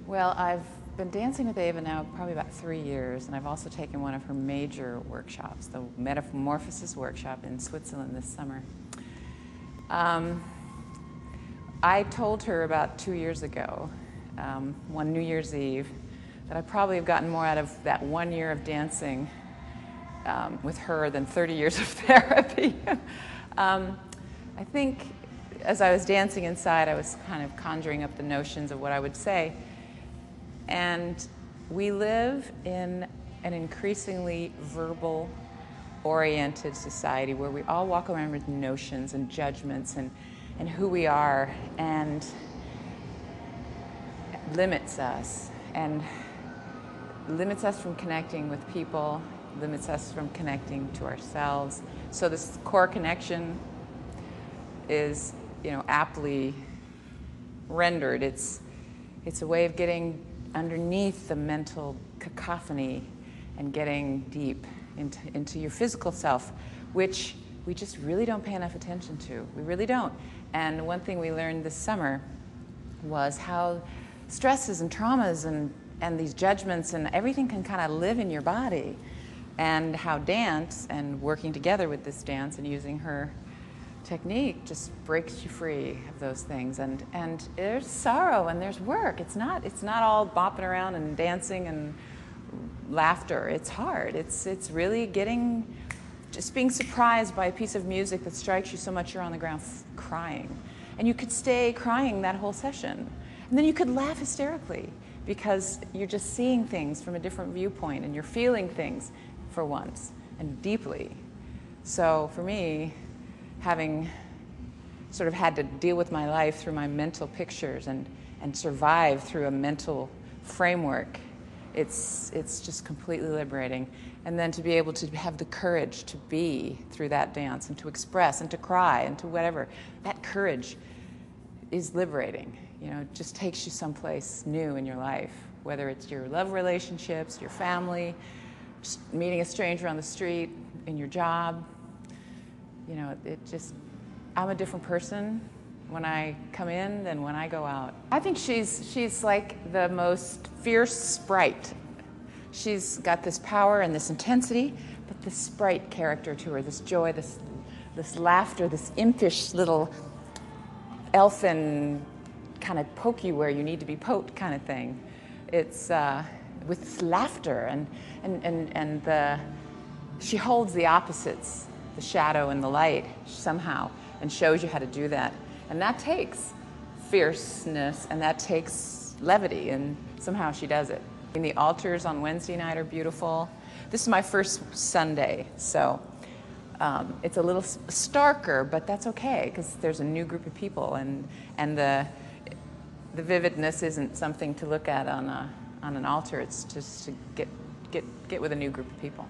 Well, I've been dancing with Ava now probably about 3 years, and I've also taken one of her major workshops, the Metamorphosis workshop in Switzerland this summer. I told her about 2 years ago, one New Year's Eve, that I probably have gotten more out of that 1 year of dancing with her than 30 years of therapy. I think as I was dancing inside, I was kind of conjuring up the notions of what I would say. And we live in an increasingly verbal-oriented society where we all walk around with notions and judgments and who we are, and limits us from connecting with people, limits us from connecting to ourselves. So this core connection is, aptly rendered. It's a way of getting underneath the mental cacophony and getting deep into your physical self, which we just really don't pay enough attention to. We really don't. And one thing we learned this summer was how stresses and traumas and these judgments and everything can kind of live in your body, and how dance and working together with this dance and using her technique just breaks you free of those things. And there's sorrow and there's work. It's not all bopping around and dancing and laughter. It's hard. It's really just being surprised by a piece of music that strikes you so much you're on the ground crying. And you could stay crying that whole session. And then you could laugh hysterically because you're just seeing things from a different viewpoint and you're feeling things for once and deeply. So for me, having sort of had to deal with my life through my mental pictures and survive through a mental framework, it's just completely liberating. And then to be able to have the courage to be through that dance and to express and to cry and to whatever, that courage is liberating. It just takes you someplace new in your life, whether it's your love relationships, your family, just meeting a stranger on the street, in your job. I'm a different person when I come in than when I go out. I think she's like the most fierce sprite. She's got this power and this intensity, but this sprite character to her, this joy, this laughter, this impish little elfin kind of poke you where you need to be poked kind of thing. It's with laughter and she holds the opposites, the shadow and the light somehow, and shows you how to do that. And that takes fierceness and that takes levity, and somehow she does it. And the altars on Wednesday night are beautiful. This is my first Sunday, so it's a little starker, but that's okay because there's a new group of people, and the vividness isn't something to look at on an altar. It's just to get with a new group of people.